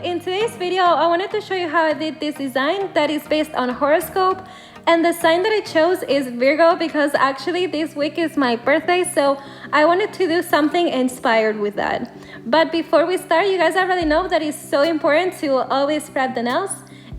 in today's video, I wanted to show you how I did this design that is based on horoscope. And the sign that I chose is Virgo because actually this week is my birthday, so I wanted to do something inspired with that. But before we start, you guys already know that it's so important to always prep the nails,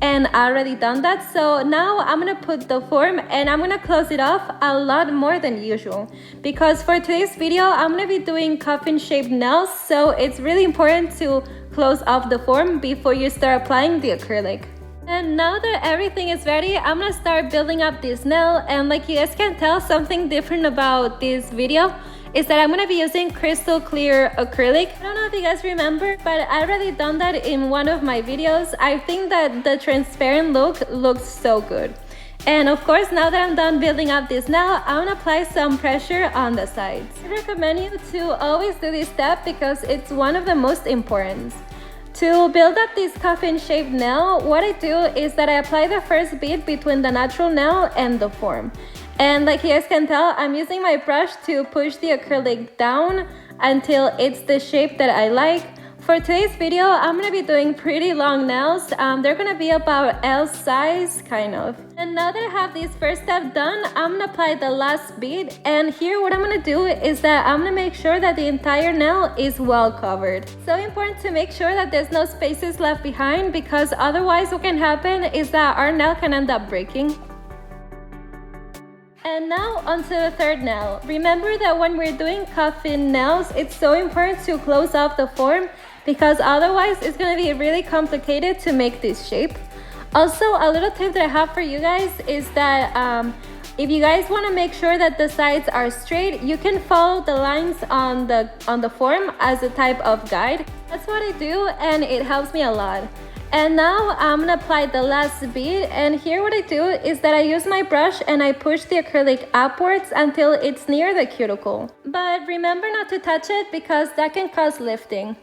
and I already done that. So now I'm gonna put the form and I'm gonna close it off a lot more than usual because for today's video I'm gonna be doing coffin shaped nails, so it's really important to close off the form before you start applying the acrylic. And now that everything is ready, I'm gonna start building up this nail. And like you guys can tell, something different about this video is that I'm gonna be using crystal clear acrylic. I don't know if you guys remember, but I already done that in one of my videos. I think that the transparent look looks so good. And of course, now that I'm done building up this nail, I'm gonna apply some pressure on the sides. I recommend you to always do this step because it's one of the most important. To build up this coffin shaped nail, what I do is that I apply the first bead between the natural nail and the form. And like you guys can tell, I'm using my brush to push the acrylic down until it's the shape that I like. For today's video, I'm gonna be doing pretty long nails. They're gonna be about L size, kind of. And now that I have this first step done, I'm gonna apply the last bead. And here what I'm gonna do is that I'm gonna make sure that the entire nail is well covered. So important to make sure that there's no spaces left behind because otherwise what can happen is that our nail can end up breaking. And now onto the third nail. Remember that when we're doing coffin nails, it's so important to close off the form because otherwise it's gonna be really complicated to make this shape. Also, a little tip that I have for you guys is that if you guys wanna make sure that the sides are straight, you can follow the lines on the form as a type of guide. That's what I do and it helps me a lot. And now I'm gonna apply the last bead, and here what I do is that I use my brush and I push the acrylic upwards until it's near the cuticle. But remember not to touch it because that can cause lifting.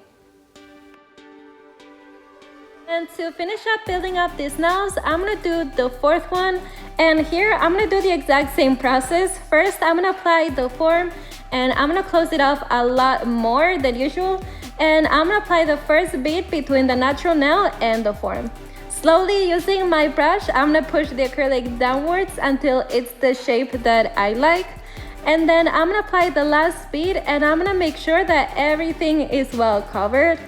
And to finish up building up these nails, I'm gonna do the fourth one, and here I'm gonna do the exact same process. First, I'm gonna apply the form and I'm gonna close it off a lot more than usual. And I'm gonna apply the first bead between the natural nail and the form. Slowly using my brush, I'm gonna push the acrylic downwards until it's the shape that I like. And then I'm gonna apply the last bead and I'm gonna make sure that everything is well covered.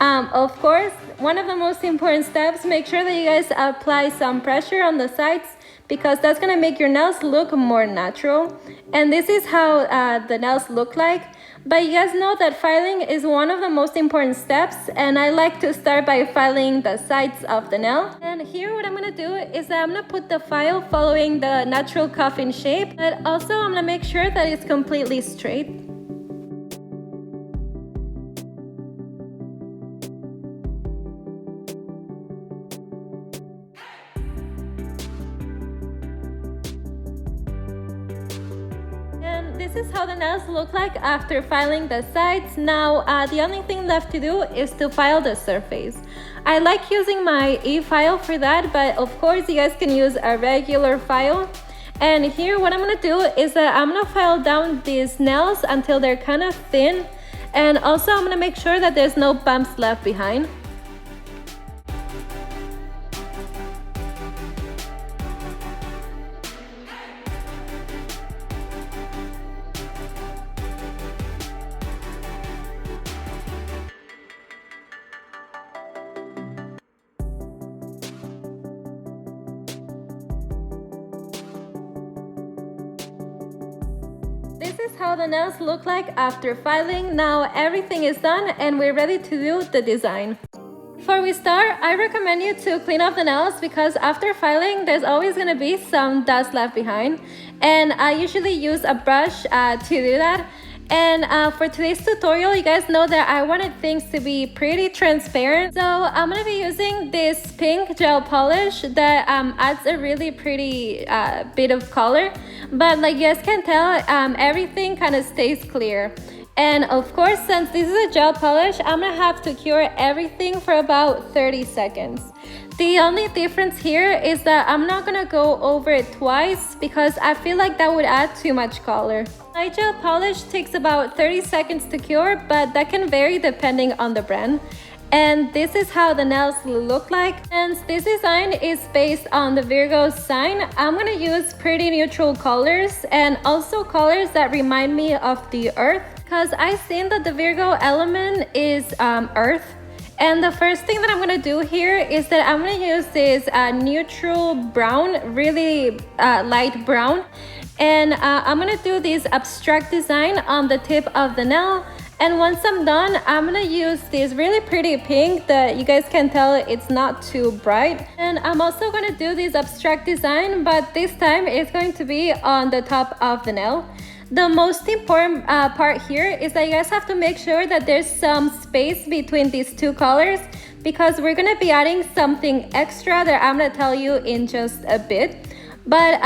Of course, one of the most important steps, make sure that you guys apply some pressure on the sides because that's gonna make your nails look more natural. And this is how the nails look like. But you guys know that filing is one of the most important steps, and I like to start by filing the sides of the nail. And here what I'm gonna do is that I'm gonna put the file following the natural coffin shape, but also I'm gonna make sure that it's completely straight. This is how the nails look like after filing the sides. Now the only thing left to do is to file the surface. I like using my e-file for that, but of course you guys can use a regular file. And here what I'm gonna do is that I'm gonna file down these nails until they're kind of thin, and also I'm gonna make sure that there's no bumps left behind. This is how the nails look like after filing. Now everything is done and we're ready to do the design. Before we start, I recommend you to clean off the nails because after filing, there's always gonna be some dust left behind. And I usually use a brush to do that. And for today's tutorial, you guys know that I wanted things to be pretty transparent. So I'm gonna be using this pink gel polish that adds a really pretty bit of color. But like you guys can tell, everything kind of stays clear. And of course, since this is a gel polish, I'm gonna have to cure everything for about 30 seconds. The only difference here is that I'm not gonna go over it twice because I feel like that would add too much color. My gel polish takes about 30 seconds to cure, but that can vary depending on the brand. And this is how the nails look like. Since this design is based on the Virgo sign, I'm gonna use pretty neutral colors and also colors that remind me of the earth, because I think that the Virgo element is earth. And the first thing that I'm gonna do here is that I'm gonna use this neutral brown, really light brown. And I'm gonna do this abstract design on the tip of the nail. And once I'm done, I'm gonna use this really pretty pink that you guys can tell it's not too bright. And I'm also gonna do this abstract design, but this time it's going to be on the top of the nail. The most important part here is that you guys have to make sure that there's some space between these two colors, because we're gonna be adding something extra that I'm gonna tell you in just a bit. But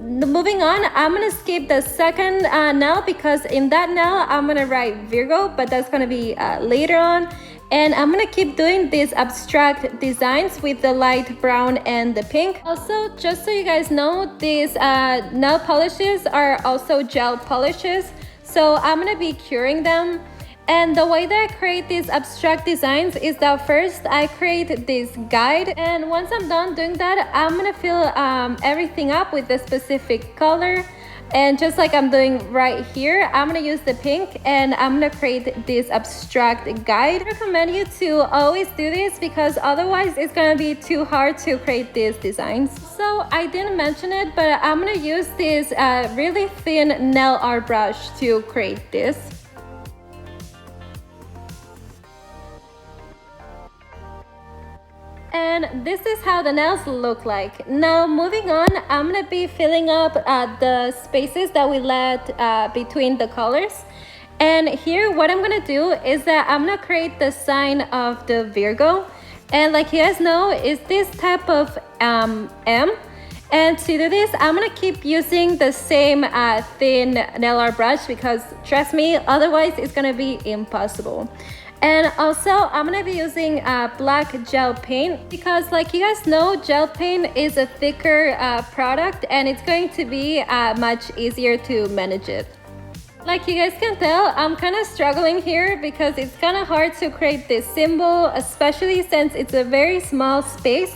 moving on, I'm gonna skip the second nail, because in that nail I'm gonna write Virgo, but that's gonna be later on. And I'm gonna keep doing these abstract designs with the light brown and the pink. Also, just so you guys know, these nail polishes are also gel polishes, so I'm gonna be curing them. And the way that I create these abstract designs is that first I create this guide, and once I'm done doing that, I'm gonna fill everything up with a specific color. And just like I'm doing right here, I'm gonna use the pink and I'm gonna create this abstract guide. I recommend you to always do this, because otherwise it's gonna be too hard to create these designs. So I didn't mention it, but I'm gonna use this really thin nail art brush to create this. And this is how the nails look like. Now moving on, I'm gonna be filling up the spaces that we left between the colors. And here what I'm gonna do is that I'm gonna create the sign of the Virgo. And like you guys know, it's this type of M. And to do this, I'm gonna keep using the same thin nail art brush, because trust me, otherwise it's gonna be impossible. And also, I'm gonna be using black gel paint, because like you guys know, gel paint is a thicker product and it's going to be much easier to manage it. Like you guys can tell, I'm kind of struggling here because it's kind of hard to create this symbol, especially since it's a very small space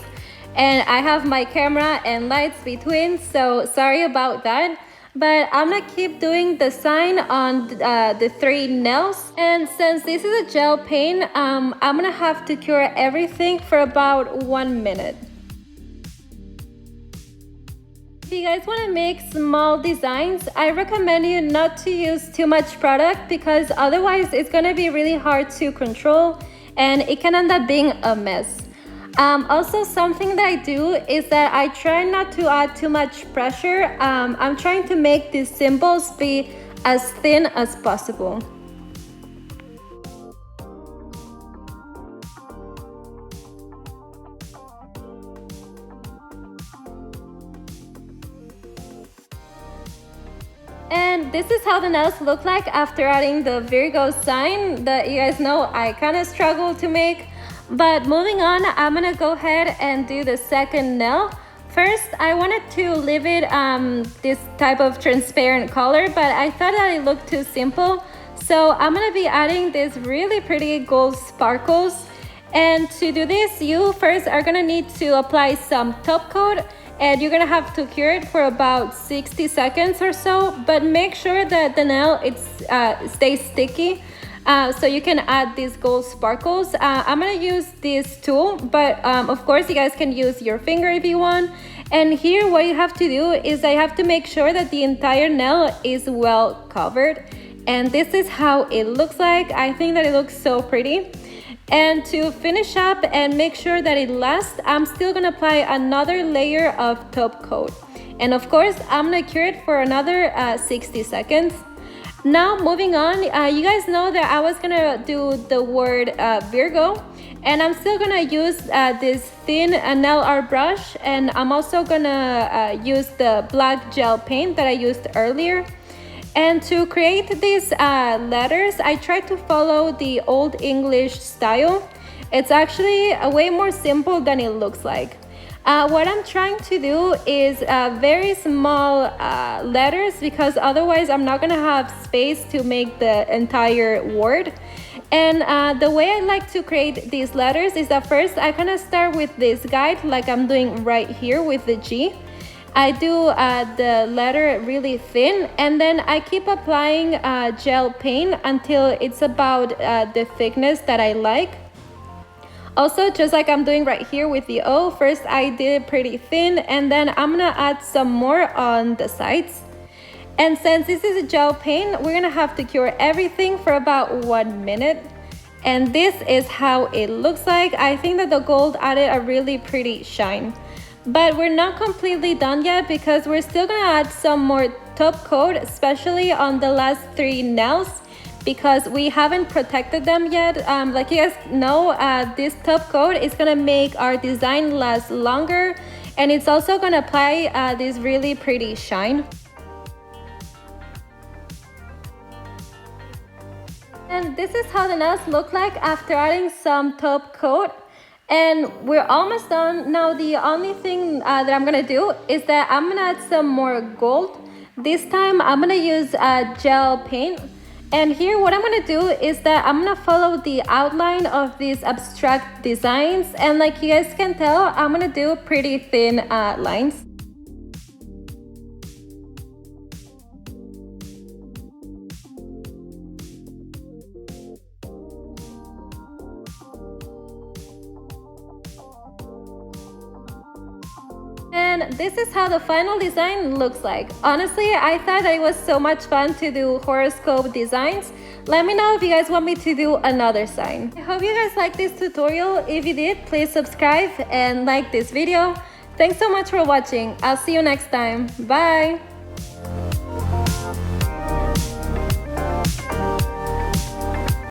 and I have my camera and lights between, so sorry about that. But I'm gonna keep doing the sign on the three nails. And since this is a gel paint, I'm gonna have to cure everything for about 1 minute. If you guys wanna make small designs, I recommend you not to use too much product, because otherwise it's gonna be really hard to control and it can end up being a mess. Also, something that I do is that I try not to add too much pressure. I'm trying to make these symbols be as thin as possible. And this is how the nails look like after adding the Virgo sign that you guys know I kind of struggle to make. But moving on, I'm gonna go ahead and do the second nail. First, I wanted to leave it this type of transparent color, but I thought that it looked too simple. So I'm gonna be adding this really pretty gold sparkles. And to do this, you first are gonna need to apply some top coat, and you're gonna have to cure it for about 60 seconds or so, but make sure that the nail stays sticky. So you can add these gold sparkles. I'm gonna use this tool, but of course you guys can use your finger if you want. And here what you have to do is I have to make sure that the entire nail is well covered. And this is how it looks like. I think that it looks so pretty. And to finish up and make sure that it lasts, I'm still gonna apply another layer of top coat. And of course, I'm gonna cure it for another 60 seconds. Now moving on, you guys know that I was gonna do the word Virgo, and I'm still gonna use this thin nail art brush, and I'm also gonna use the black gel paint that I used earlier. And to create these letters, I tried to follow the Old English style. It's actually way more simple than it looks like. What I'm trying to do is very small letters, because otherwise I'm not gonna have space to make the entire word. And the way I like to create these letters is that first I kind of start with this guide like I'm doing right here with the G. I do the letter really thin, and then I keep applying gel paint until it's about the thickness that I like. Also, just like I'm doing right here with the O, first I did it pretty thin, and then I'm gonna add some more on the sides. And since this is a gel paint, we're gonna have to cure everything for about 1 minute. And this is how it looks like. I think that the gold added a really pretty shine. But we're not completely done yet because we're still gonna add some more top coat, especially on the last 3 nails, because we haven't protected them yet. Like you guys know, this top coat is gonna make our design last longer, and it's also gonna apply this really pretty shine. And this is how the nails look like after adding some top coat. And we're almost done. Now the only thing that I'm gonna do is that I'm gonna add some more gold. This time I'm gonna use gel paint. And here what I'm gonna do is that I'm gonna follow the outline of these abstract designs. And like you guys can tell, I'm gonna do pretty thin lines. And this is how the final design looks like. Honestly, I thought that it was so much fun to do horoscope designs. Let me know if you guys want me to do another sign. I hope you guys liked this tutorial. If you did, please subscribe and like this video. Thanks so much for watching. I'll see you next time. Bye!